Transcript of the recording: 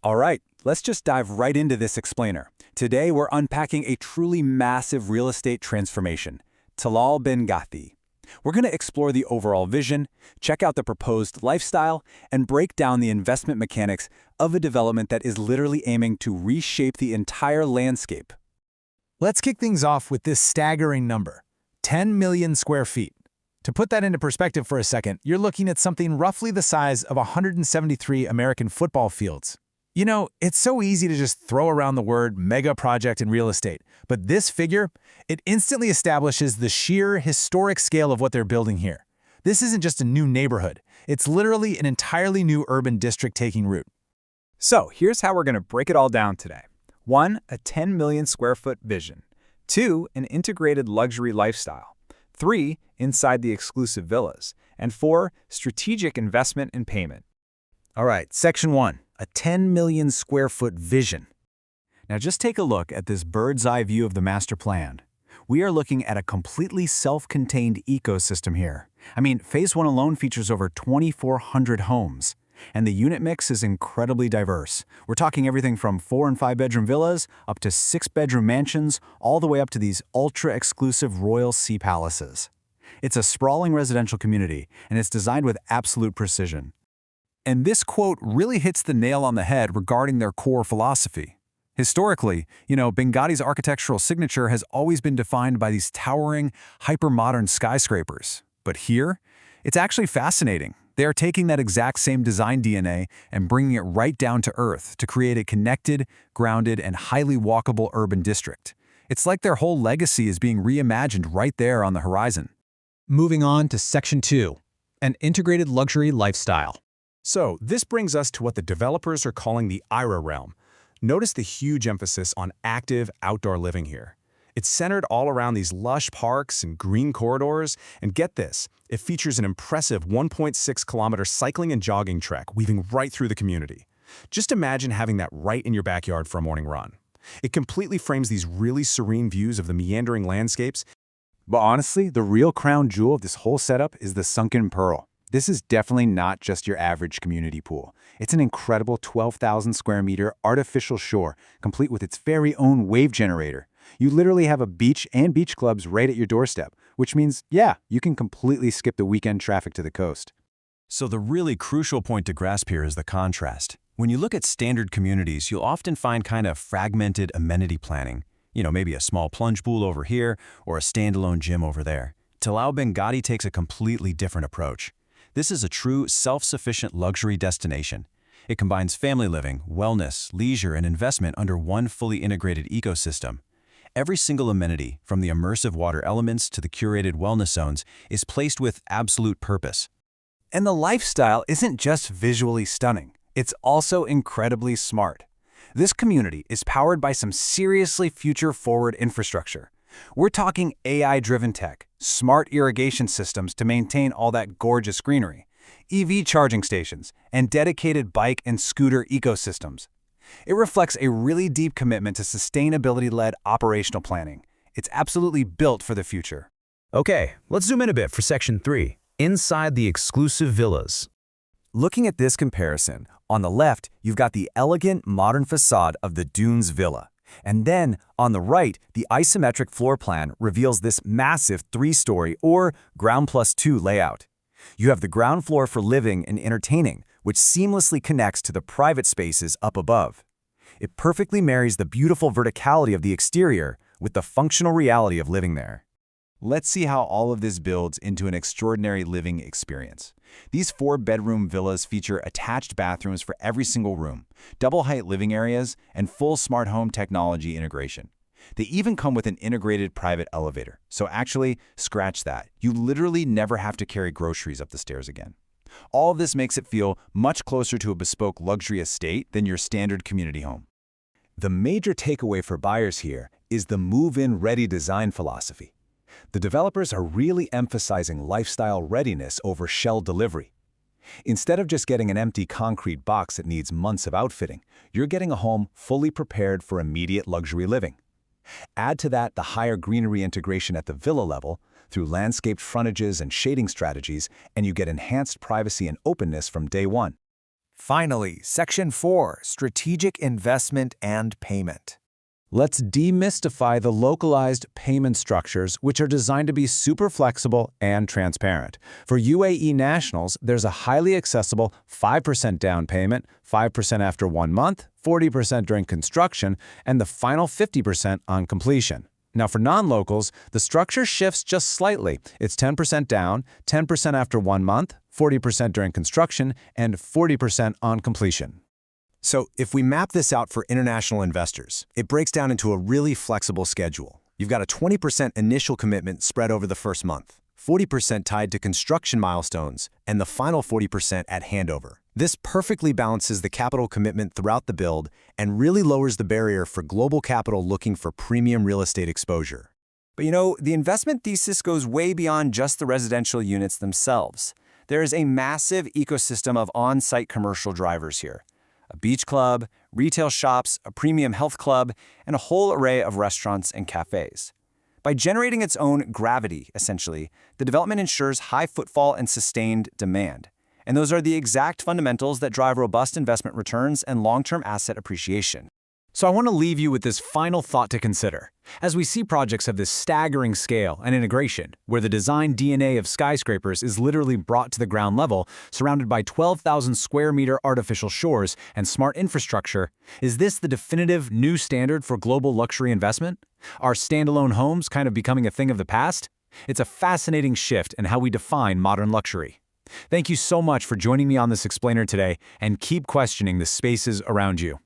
All right, let's just dive right into this explainer. Today, we're unpacking a truly massive real estate transformation, Tilal Binghatti. We're going to explore the overall vision, check out the proposed lifestyle, and break down the investment mechanics of a development that is literally aiming to reshape the entire landscape. Let's kick things off with this staggering number, 10 million square feet. To put that into perspective for a second, you're looking at something roughly the size of 173 American football fields. You know, it's so easy to just throw around the word mega project in real estate, but this figure, it instantly establishes the sheer historic scale of what they're building here. This isn't just a new neighborhood, it's literally an entirely new urban district taking root. So here's how we're going to break it all down today. 1. A 10 million square foot vision. 2. An integrated luxury lifestyle. 3. Inside the exclusive villas. And 4. Strategic investment and payment. All right, Section 1. A 10 million square foot vision. Now just take a look at this bird's eye view of the master plan. We are looking at a completely self-contained ecosystem here. I mean, Phase 1 alone features over 2,400 homes, and the unit mix is incredibly diverse. We're talking everything from 4- and 5-bedroom villas up to 6-bedroom mansions, all the way up to these ultra-exclusive royal sea palaces. It's a sprawling residential community, and it's designed with absolute precision. And this quote really hits the nail on the head regarding their core philosophy. Historically, Binghatti's architectural signature has always been defined by these towering, hyper-modern skyscrapers. But here, it's actually fascinating. They are taking that exact same design DNA and bringing it right down to earth to create a connected, grounded, and highly walkable urban district. It's like their whole legacy is being reimagined right there on the horizon. Moving on to Section 2, an integrated luxury lifestyle. So, this brings us to what the developers are calling the IRA realm. Notice the huge emphasis on active outdoor living here. It's centered all around these lush parks and green corridors, and get this, it features an impressive 1.6-kilometer cycling and jogging trek weaving right through the community. Just imagine having that right in your backyard for a morning run. It completely frames these really serene views of the meandering landscapes. But honestly, the real crown jewel of this whole setup is the sunken pearl. This is definitely not just your average community pool. It's an incredible 12,000 square meter artificial shore, complete with its very own wave generator. You literally have a beach and beach clubs right at your doorstep, which means, yeah, you can completely skip the weekend traffic to the coast. So the really crucial point to grasp here is the contrast. When you look at standard communities, you'll often find kind of fragmented amenity planning. Maybe a small plunge pool over here or a standalone gym over there. Tilal Binghatti takes a completely different approach. This is a true self-sufficient luxury destination. It combines family living, wellness, leisure, and investment under one fully integrated ecosystem. Every single amenity, from the immersive water elements to the curated wellness zones, is placed with absolute purpose. And the lifestyle isn't just visually stunning, it's also incredibly smart. This community is powered by some seriously future-forward infrastructure. We're talking AI-driven tech, smart irrigation systems to maintain all that gorgeous greenery, EV charging stations, and dedicated bike and scooter ecosystems. It reflects a really deep commitment to sustainability-led operational planning. It's absolutely built for the future. Okay, let's zoom in a bit for Section 3, inside the exclusive villas. Looking at this comparison, on the left, you've got the elegant, modern facade of the Dunes Villa. And then, on the right, the isometric floor plan reveals this massive 3-story or ground plus 2 layout. You have the ground floor for living and entertaining, which seamlessly connects to the private spaces up above. It perfectly marries the beautiful verticality of the exterior with the functional reality of living there. Let's see how all of this builds into an extraordinary living experience. These 4-bedroom villas feature attached bathrooms for every single room, double-height living areas, and full smart home technology integration. They even come with an integrated private elevator. So actually, scratch that. You literally never have to carry groceries up the stairs again. All of this makes it feel much closer to a bespoke luxury estate than your standard community home. The major takeaway for buyers here is the move-in ready design philosophy. The developers are really emphasizing lifestyle readiness over shell delivery. Instead of just getting an empty concrete box that needs months of outfitting, you're getting a home fully prepared for immediate luxury living. Add to that the higher greenery integration at the villa level through landscaped frontages and shading strategies, and you get enhanced privacy and openness from day one. Finally, Section 4, Strategic Investment and Payment. Let's demystify the localized payment structures, which are designed to be super flexible and transparent. For UAE nationals, there's a highly accessible 5% down payment, 5% after 1 month, 40% during construction, and the final 50% on completion. Now, for non-locals, the structure shifts just slightly. It's 10% down, 10% after 1 month, 40% during construction, and 40% on completion. So if we map this out for international investors, it breaks down into a really flexible schedule. You've got a 20% initial commitment spread over the first month, 40% tied to construction milestones, and the final 40% at handover. This perfectly balances the capital commitment throughout the build and really lowers the barrier for global capital looking for premium real estate exposure. But you know, the investment thesis goes way beyond just the residential units themselves. There is a massive ecosystem of on-site commercial drivers here. A beach club, retail shops, a premium health club, and a whole array of restaurants and cafes. By generating its own gravity, essentially, the development ensures high footfall and sustained demand. And those are the exact fundamentals that drive robust investment returns and long-term asset appreciation. So I want to leave you with this final thought to consider. As we see projects of this staggering scale and integration, where the design DNA of skyscrapers is literally brought to the ground level, surrounded by 12,000 square meter artificial shores and smart infrastructure, is this the definitive new standard for global luxury investment? Are standalone homes kind of becoming a thing of the past? It's a fascinating shift in how we define modern luxury. Thank you so much for joining me on this explainer today, and keep questioning the spaces around you.